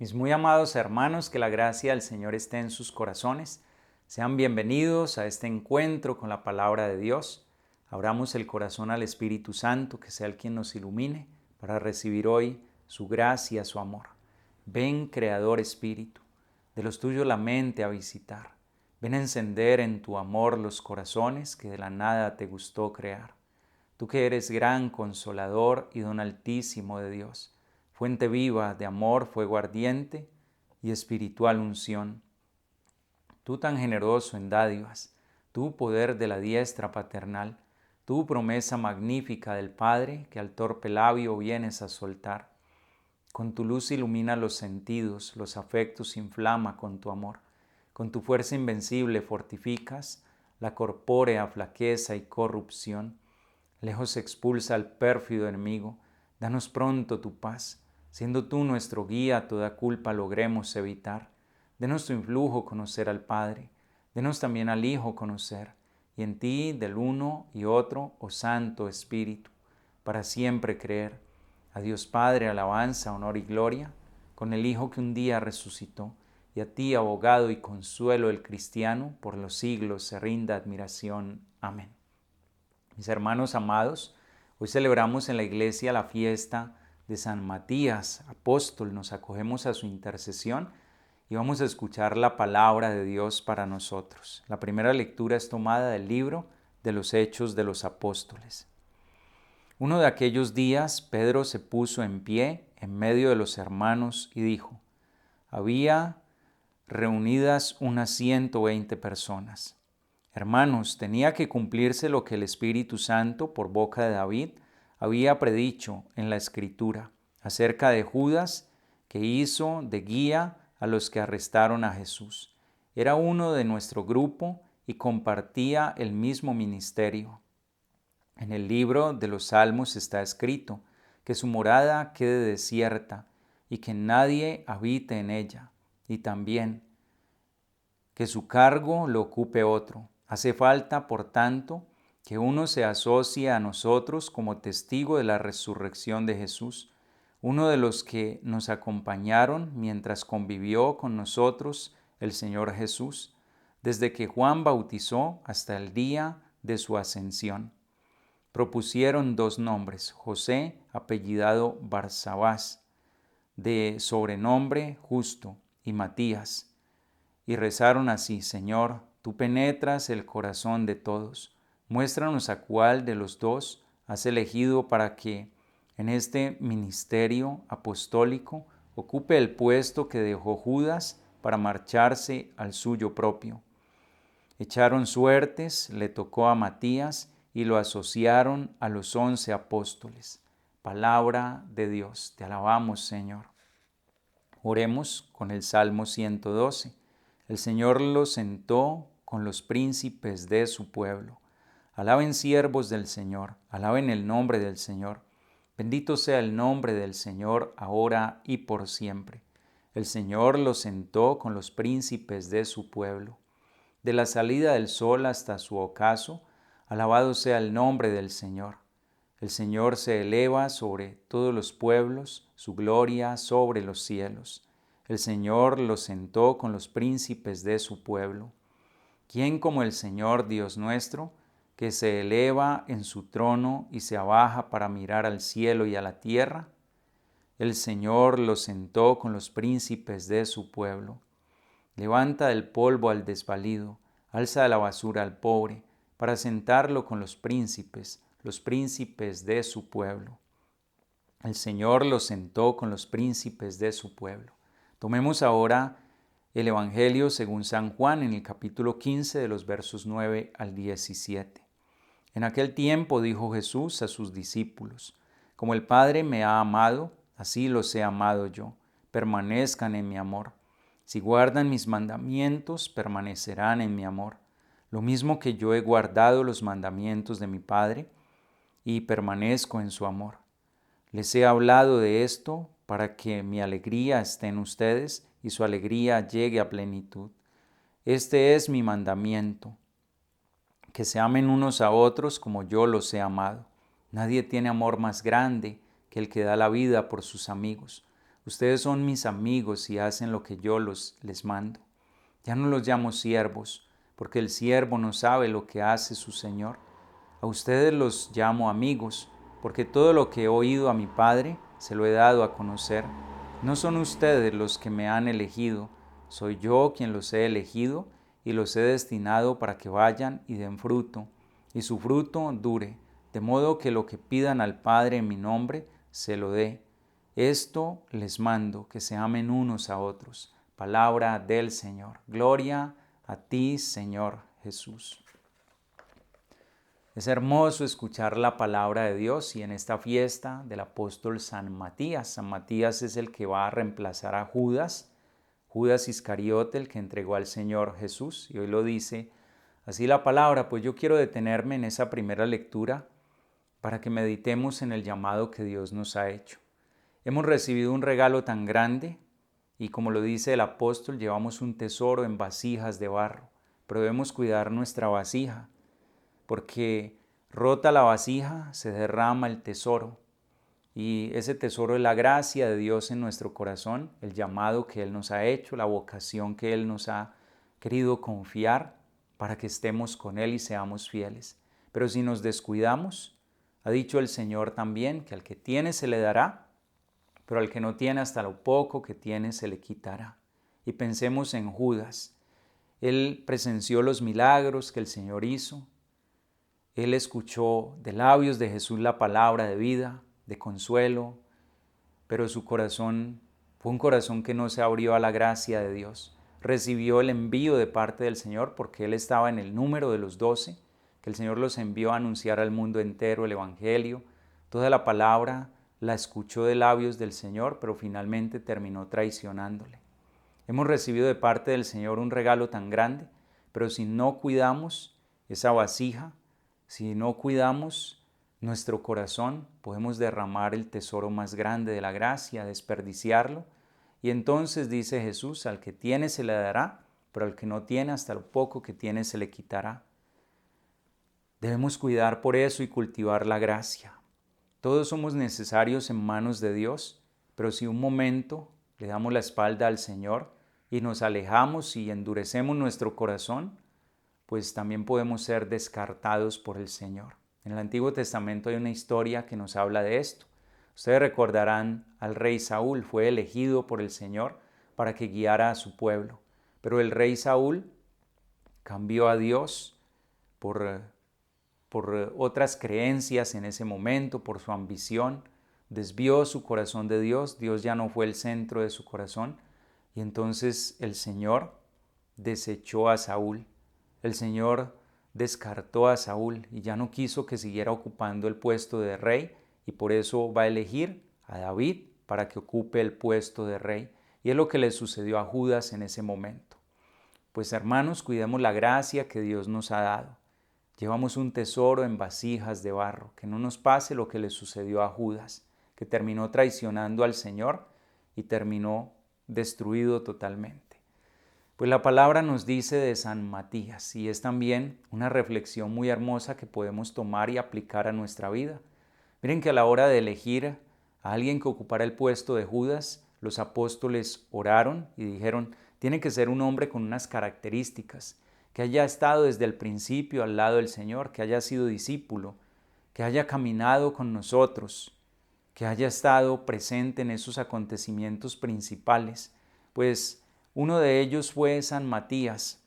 Mis muy amados hermanos, que la gracia del Señor esté en sus corazones. Sean bienvenidos a este encuentro con la palabra de Dios. Abramos el corazón al Espíritu Santo, que sea el quien nos ilumine para recibir hoy su gracia, su amor. Ven, Creador Espíritu, de los tuyos la mente a visitar. Ven a encender en tu amor los corazones que de la nada te gustó crear. Tú que eres gran consolador y don altísimo de Dios, fuente viva de amor, fuego ardiente y espiritual unción. Tú tan generoso en dádivas, tú poder de la diestra paternal, tú promesa magnífica del Padre que al torpe labio vienes a soltar. Con tu luz ilumina los sentidos, los afectos inflama con tu amor. Con tu fuerza invencible fortificas la corpórea flaqueza y corrupción. Lejos expulsa al pérfido enemigo, danos pronto tu paz. Siendo tú nuestro guía, toda culpa logremos evitar. Denos tu influjo conocer al Padre, denos también al Hijo conocer, y en ti, del uno y otro, oh Santo Espíritu, para siempre creer. A Dios Padre, alabanza, honor y gloria, con el Hijo que un día resucitó, y a ti, abogado y consuelo del cristiano, por los siglos se rinda admiración. Amén. Mis hermanos amados, hoy celebramos en la iglesia la fiesta de San Matías, apóstol. Nos acogemos a su intercesión y vamos a escuchar la palabra de Dios para nosotros. La primera lectura es tomada del libro de los Hechos de los Apóstoles. Uno de aquellos días, Pedro se puso en pie en medio de los hermanos y dijo: había reunidas unas 120 personas. Hermanos, tenía que cumplirse lo que el Espíritu Santo, por boca de David, había predicho en la Escritura acerca de Judas, que hizo de guía a los que arrestaron a Jesús. Era uno de nuestro grupo y compartía el mismo ministerio. En el libro de los Salmos está escrito que su morada quede desierta y que nadie habite en ella, y también que su cargo lo ocupe otro. Hace falta, por tanto, que uno se asocie a nosotros como testigo de la resurrección de Jesús, uno de los que nos acompañaron mientras convivió con nosotros el Señor Jesús, desde que Juan bautizó hasta el día de su ascensión. Propusieron dos nombres: José, apellidado Barsabás, de sobrenombre Justo, y Matías. Y rezaron así: Señor, tú penetras el corazón de todos. Muéstranos a cuál de los dos has elegido para que en este ministerio apostólico ocupe el puesto que dejó Judas para marcharse al suyo propio. Echaron suertes, le tocó a Matías y lo asociaron a los 11 apóstoles. Palabra de Dios. Te alabamos, Señor. Oremos con el Salmo 112. El Señor lo sentó con los príncipes de su pueblo. Alaben siervos del Señor, alaben el nombre del Señor. Bendito sea el nombre del Señor, ahora y por siempre. El Señor lo sentó con los príncipes de su pueblo. De la salida del sol hasta su ocaso, alabado sea el nombre del Señor. El Señor se eleva sobre todos los pueblos, su gloria sobre los cielos. El Señor lo sentó con los príncipes de su pueblo. ¿Quién como el Señor Dios nuestro, que se eleva en su trono y se abaja para mirar al cielo y a la tierra? El Señor lo sentó con los príncipes de su pueblo. Levanta del polvo al desvalido, alza de la basura al pobre, para sentarlo con los príncipes de su pueblo. El Señor lo sentó con los príncipes de su pueblo. Tomemos ahora el Evangelio según San Juan en el capítulo 15 de los versos 9 al 17. En aquel tiempo dijo Jesús a sus discípulos: como el Padre me ha amado, así los he amado yo. Permanezcan en mi amor. Si guardan mis mandamientos, permanecerán en mi amor. Lo mismo que yo he guardado los mandamientos de mi Padre y permanezco en su amor. Les he hablado de esto para que mi alegría esté en ustedes y su alegría llegue a plenitud. Este es mi mandamiento: que se amen unos a otros como yo los he amado. Nadie tiene amor más grande que el que da la vida por sus amigos. Ustedes son mis amigos y hacen lo que yo les mando. Ya no los llamo siervos, porque el siervo no sabe lo que hace su Señor. A ustedes los llamo amigos, porque todo lo que he oído a mi Padre se lo he dado a conocer. No son ustedes los que me han elegido, soy yo quien los he elegido y los he destinado para que vayan y den fruto, y su fruto dure, de modo que lo que pidan al Padre en mi nombre se lo dé. Esto les mando, que se amen unos a otros. Palabra del Señor. Gloria a ti, Señor Jesús. Es hermoso escuchar la palabra de Dios y en esta fiesta del apóstol San Matías. San Matías es el que va a reemplazar a Judas, Judas Iscariote, el que entregó al Señor Jesús. Y hoy lo dice así la palabra, pues yo quiero detenerme en esa primera lectura para que meditemos en el llamado que Dios nos ha hecho. Hemos recibido un regalo tan grande y como lo dice el apóstol, llevamos un tesoro en vasijas de barro, pero debemos cuidar nuestra vasija, porque rota la vasija se derrama el tesoro y ese tesoro es la gracia de Dios en nuestro corazón, el llamado que Él nos ha hecho, la vocación que Él nos ha querido confiar para que estemos con Él y seamos fieles. Pero si nos descuidamos, ha dicho el Señor también que al que tiene se le dará, pero al que no tiene hasta lo poco que tiene se le quitará. Y pensemos en Judas. Él presenció los milagros que el Señor hizo. Él escuchó de labios de Jesús la palabra de vida, de consuelo, pero su corazón fue un corazón que no se abrió a la gracia de Dios. Recibió el envío de parte del Señor porque él estaba en el número de los 12, que el Señor los envió a anunciar al mundo entero el Evangelio. Toda la palabra la escuchó de labios del Señor, pero finalmente terminó traicionándole. Hemos recibido de parte del Señor un regalo tan grande, pero si no cuidamos esa vasija, si no cuidamos nuestro corazón, podemos derramar el tesoro más grande de la gracia, desperdiciarlo. Y entonces dice Jesús, al que tiene se le dará, pero al que no tiene, hasta lo poco que tiene se le quitará. Debemos cuidar por eso y cultivar la gracia. Todos somos necesarios en manos de Dios, pero si un momento le damos la espalda al Señor y nos alejamos y endurecemos nuestro corazón, pues también podemos ser descartados por el Señor. En el Antiguo Testamento hay una historia que nos habla de esto. Ustedes recordarán al rey Saúl, fue elegido por el Señor para que guiara a su pueblo, pero el rey Saúl cambió a Dios por otras creencias en ese momento, por su ambición, desvió su corazón de Dios, Dios ya no fue el centro de su corazón, y entonces el Señor desechó a Saúl, el Señor descartó a Saúl y ya no quiso que siguiera ocupando el puesto de rey, y por eso va a elegir a David para que ocupe el puesto de rey, y es lo que le sucedió a Judas en ese momento. Pues hermanos, cuidemos la gracia que Dios nos ha dado. Llevamos un tesoro en vasijas de barro, que no nos pase lo que le sucedió a Judas, que terminó traicionando al Señor y terminó destruido totalmente. Pues la palabra nos dice de San Matías y es también una reflexión muy hermosa que podemos tomar y aplicar a nuestra vida. Miren que a la hora de elegir a alguien que ocupara el puesto de Judas, los apóstoles oraron y dijeron, tiene que ser un hombre con unas características, que haya estado desde el principio al lado del Señor, que haya sido discípulo, que haya caminado con nosotros, que haya estado presente en esos acontecimientos principales. Pues uno de ellos fue San Matías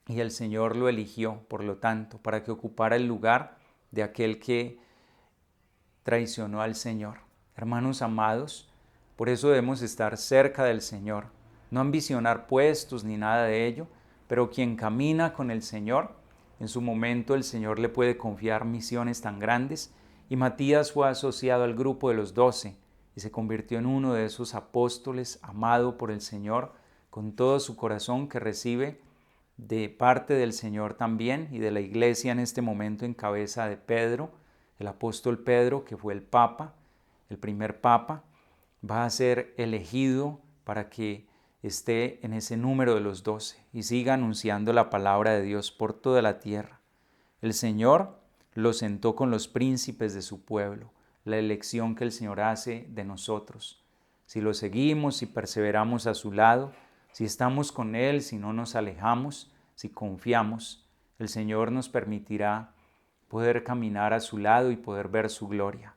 y el Señor lo eligió, por lo tanto, para que ocupara el lugar de aquel que traicionó al Señor. Hermanos amados, por eso debemos estar cerca del Señor, no ambicionar puestos ni nada de ello, pero quien camina con el Señor, en su momento el Señor le puede confiar misiones tan grandes, y Matías fue asociado al grupo de los 12 y se convirtió en uno de esos apóstoles amado por el Señor con todo su corazón, que recibe de parte del Señor también y de la iglesia en este momento en cabeza de Pedro, el apóstol Pedro, que fue el Papa, el primer Papa, va a ser elegido para que esté en ese número de los 12 y siga anunciando la palabra de Dios por toda la tierra. El Señor lo sentó con los príncipes de su pueblo, la elección que el Señor hace de nosotros. si lo seguimos, si perseveramos a su lado, si estamos con Él, si no nos alejamos, si confiamos, el Señor nos permitirá poder caminar a su lado y poder ver su gloria.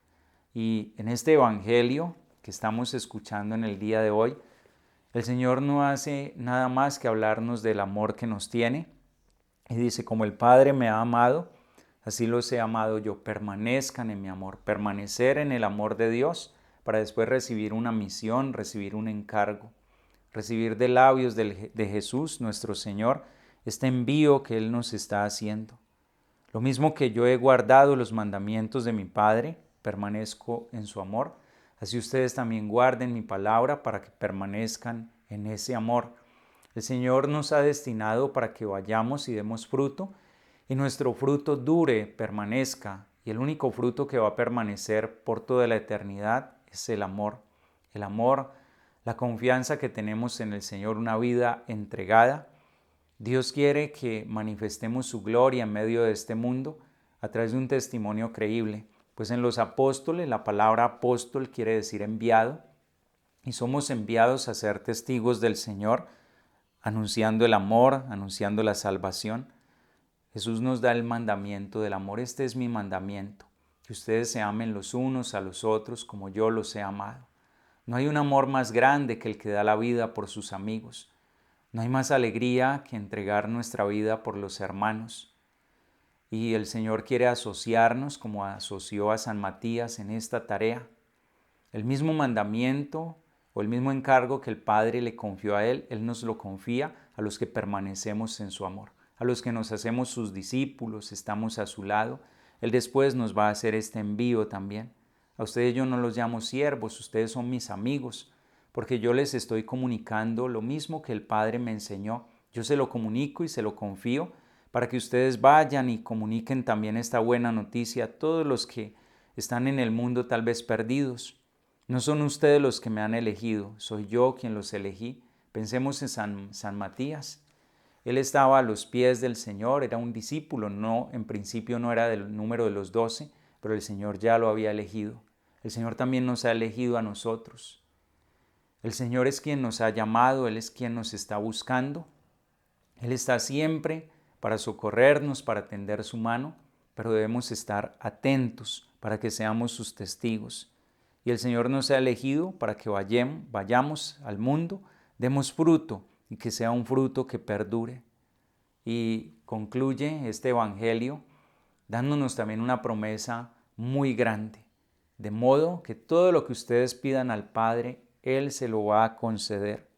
Y en este Evangelio que estamos escuchando en el día de hoy, el Señor no hace nada más que hablarnos del amor que nos tiene. Y dice, como el Padre me ha amado, así los he amado yo. Permanezcan en mi amor, permanecer en el amor de Dios para después recibir una misión, recibir un encargo, recibir de labios de Jesús, nuestro Señor, este envío que Él nos está haciendo. Lo mismo que yo he guardado los mandamientos de mi Padre, permanezco en su amor, así ustedes también guarden mi palabra para que permanezcan en ese amor. El Señor nos ha destinado para que vayamos y demos fruto, y nuestro fruto dure, permanezca, y el único fruto que va a permanecer por toda la eternidad es el amor. El amor, la confianza que tenemos en el Señor, una vida entregada. Dios quiere que manifestemos su gloria en medio de este mundo a través de un testimonio creíble. Pues en los apóstoles, la palabra apóstol quiere decir enviado, y somos enviados a ser testigos del Señor, anunciando el amor, anunciando la salvación. Jesús nos da el mandamiento del amor. Este es mi mandamiento, que ustedes se amen los unos a los otros como yo los he amado. No hay un amor más grande que el que da la vida por sus amigos. No hay más alegría que entregar nuestra vida por los hermanos. Y el Señor quiere asociarnos como asoció a San Matías en esta tarea. El mismo mandamiento o el mismo encargo que el Padre le confió a Él, Él nos lo confía a los que permanecemos en su amor, a los que nos hacemos sus discípulos, estamos a su lado. Él después nos va a hacer este envío también. A ustedes yo no los llamo siervos, ustedes son mis amigos, porque yo les estoy comunicando lo mismo que el Padre me enseñó. Yo se lo comunico y se lo confío para que ustedes vayan y comuniquen también esta buena noticia a todos los que están en el mundo tal vez perdidos. No son ustedes los que me han elegido, soy yo quien los elegí. Pensemos en San Matías. Él estaba a los pies del Señor, era un discípulo, en principio no era del número de los 12, pero el Señor ya lo había elegido. El Señor también nos ha elegido a nosotros. El Señor es quien nos ha llamado, Él es quien nos está buscando. Él está siempre para socorrernos, para tender su mano, pero debemos estar atentos para que seamos sus testigos. Y el Señor nos ha elegido para que vayamos al mundo, demos fruto y que sea un fruto que perdure. Y concluye este Evangelio dándonos también una promesa muy grande, de modo que todo lo que ustedes pidan al Padre, Él se lo va a conceder.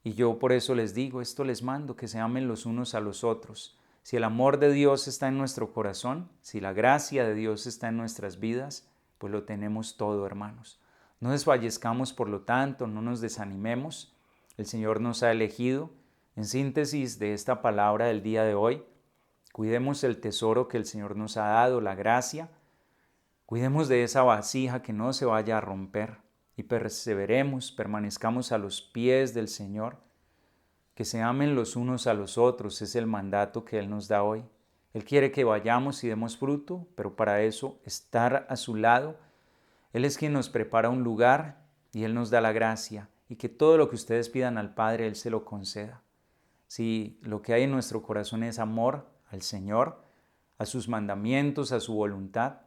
Y yo por eso les digo, esto les mando, que se amen los unos a los otros. Si el amor de Dios está en nuestro corazón, si la gracia de Dios está en nuestras vidas, pues lo tenemos todo, hermanos. No desfallezcamos, por lo tanto, no nos desanimemos. El Señor nos ha elegido. En síntesis de esta palabra del día de hoy, cuidemos el tesoro que el Señor nos ha dado, la gracia. Cuidemos de esa vasija que no se vaya a romper y perseveremos, permanezcamos a los pies del Señor. Que se amen los unos a los otros es el mandato que Él nos da hoy. Él quiere que vayamos y demos fruto, pero para eso estar a su lado. Él es quien nos prepara un lugar y Él nos da la gracia, y que todo lo que ustedes pidan al Padre, Él se lo conceda. Si lo que hay en nuestro corazón es amor al Señor, a sus mandamientos, a su voluntad,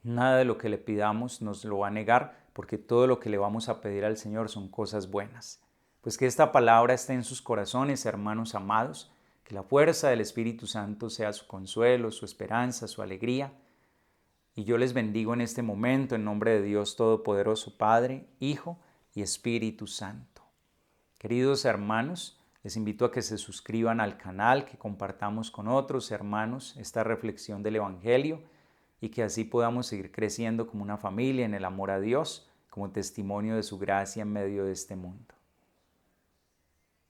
nada de lo que le pidamos nos lo va a negar, porque todo lo que le vamos a pedir al Señor son cosas buenas. Pues que esta palabra esté en sus corazones, hermanos amados, que la fuerza del Espíritu Santo sea su consuelo, su esperanza, su alegría. Y yo les bendigo en este momento en nombre de Dios Todopoderoso, Padre, Hijo y Espíritu Santo. Queridos hermanos, les invito a que se suscriban al canal, que compartamos con otros hermanos esta reflexión del Evangelio y que así podamos seguir creciendo como una familia en el amor a Dios, como testimonio de su gracia en medio de este mundo.